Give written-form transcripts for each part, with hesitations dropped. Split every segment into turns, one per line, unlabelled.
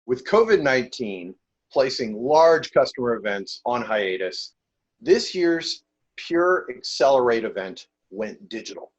With COVID-19 placing large customer events on hiatus, this year's Pure Accelerate event went digital.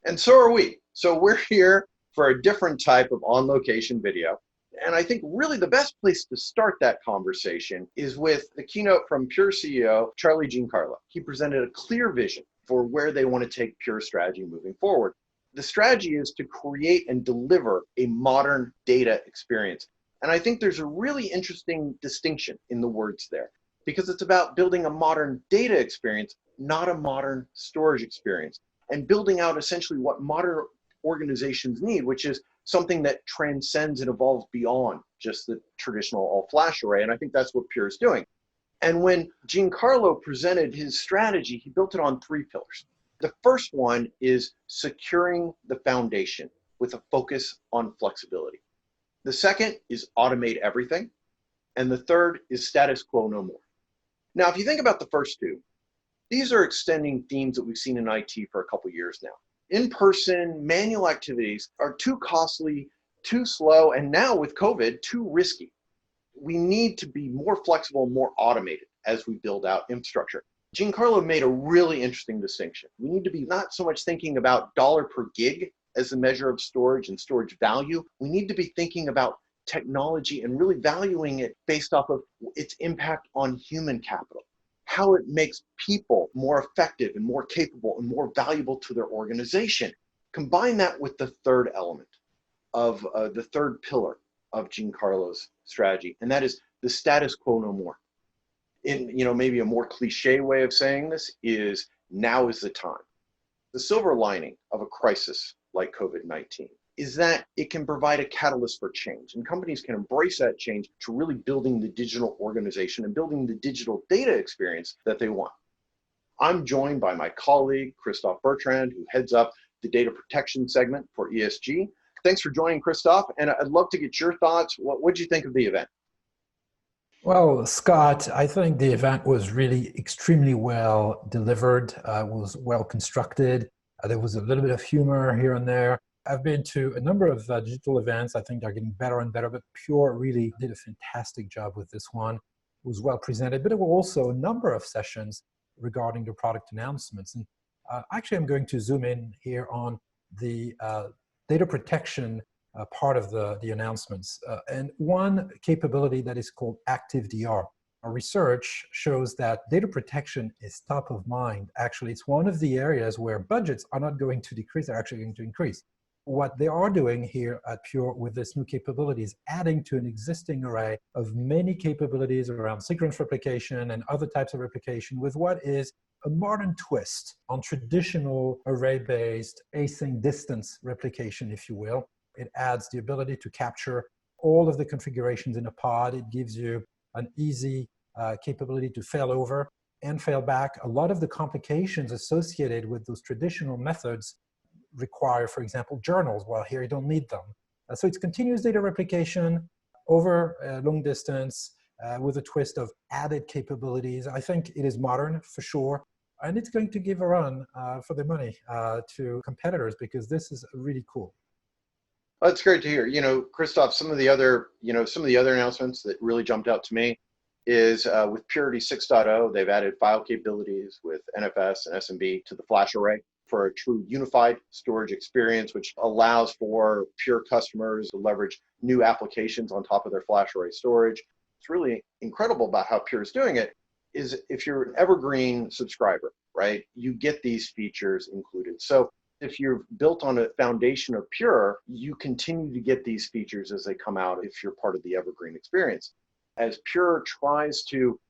And so are we. So we're here for a different type of on-location video. And I think really the best place to start that conversation is with the keynote from Pure CEO, Charlie Giancarlo. He presented a clear vision for where they want to take Pure strategy moving forward. The strategy is to create and deliver a modern data experience. And I think there's a really interesting distinction in the words there, because it's about building a modern data experience, not a modern storage experience, and building out essentially what modern organizations need, which is something that transcends and evolves beyond just the traditional all-flash array. And I think that's what Pure is doing. And when Giancarlo presented his strategy, he built it on 3 pillars. The first one is securing the foundation with a focus on flexibility. The second is automate everything. And the third is status quo no more. Now, if you think about the first 2, these are extending themes that we've seen in IT for a couple of years now. In-person manual activities are too costly, too slow, and now with COVID, too risky. We need to be more flexible, more automated as we build out infrastructure. Giancarlo made a really interesting distinction. We need to be not so much thinking about dollar per gig as the measure of storage and storage value. We need to be thinking about technology and really valuing it based off of its impact on human capital, how it makes people more effective and more capable and more valuable to their organization. Combine that with the third element of the third pillar of Giancarlo's strategy, and that is the status quo no more. In maybe a more cliche way of saying this is now is the time. The silver lining of a crisis like COVID-19 is that it can provide a catalyst for change, and companies can embrace that change to really building the digital organization and building the digital data experience that they want. I'm joined by my colleague, Christophe Bertrand, who heads up the data protection segment for ESG. Thanks for joining, Christophe, and I'd love to get your thoughts. What did you think of the event?
Well, Scott, I think the event was really extremely well delivered, was well constructed. There was a little bit of humor here and there. I've been to a number of digital events. I think they're getting better and better, but Pure really did a fantastic job with this one. It was well presented, but there were also a number of sessions regarding the product announcements. And actually, I'm going to zoom in here on the data protection part of the announcements. And one capability that is called ActiveDR. Our research shows that data protection is top of mind. Actually, it's one of the areas where budgets are not going to decrease, they're actually going to increase. What they are doing here at Pure with this new capability is adding to an existing array of many capabilities around synchronous replication and other types of replication with what is a modern twist on traditional array-based async distance replication, if you will. It adds the ability to capture all of the configurations in a pod. It gives you an easy capability to fail over and fail back. A lot of the complications associated with those traditional methods require, for example, journals. Well, here you don't need them. So it's continuous data replication over long distance with a twist of added capabilities. I think it is modern for sure. And it's going to give a run for the money to competitors because this is really cool.
That's great to hear. Christophe, some of the other announcements that really jumped out to me is with Purity 6.0, they've added file capabilities with NFS and SMB to the flash array for a true unified storage experience, which allows for Pure customers to leverage new applications on top of their flash array storage. What's really incredible about how Pure is doing it is if you're an Evergreen subscriber, right, you get these features included. So if you're built on a foundation of Pure, you continue to get these features as they come out if you're part of the Evergreen experience. As Pure tries to,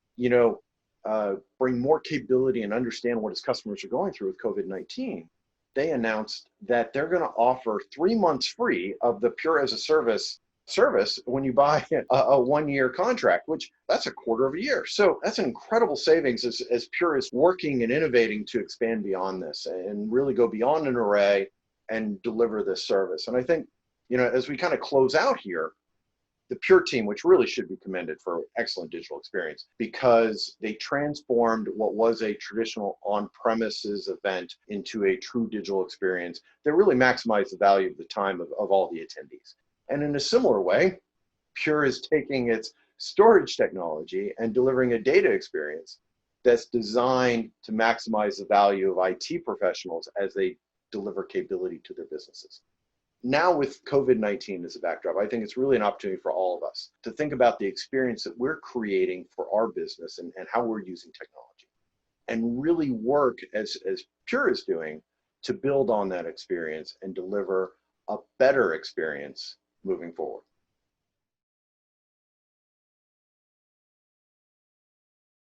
bring more capability and understand what its customers are going through with COVID-19, they announced that they're going to offer 3 months free of the Pure as a service when you buy a 1-year contract, which that's a quarter of a year. So that's an incredible savings as Pure is working and innovating to expand beyond this and really go beyond an array and deliver this service. And I think, as we kind of close out here, the Pure team, which really should be commended for excellent digital experience, because they transformed what was a traditional on-premises event into a true digital experience that really maximized the value of the time of all the attendees. And in a similar way, Pure is taking its storage technology and delivering a data experience that's designed to maximize the value of IT professionals as they deliver capability to their businesses. Now with COVID-19 as a backdrop, I think it's really an opportunity for all of us to think about the experience that we're creating for our business and how we're using technology, and really work as Pure is doing to build on that experience and deliver a better experience moving forward.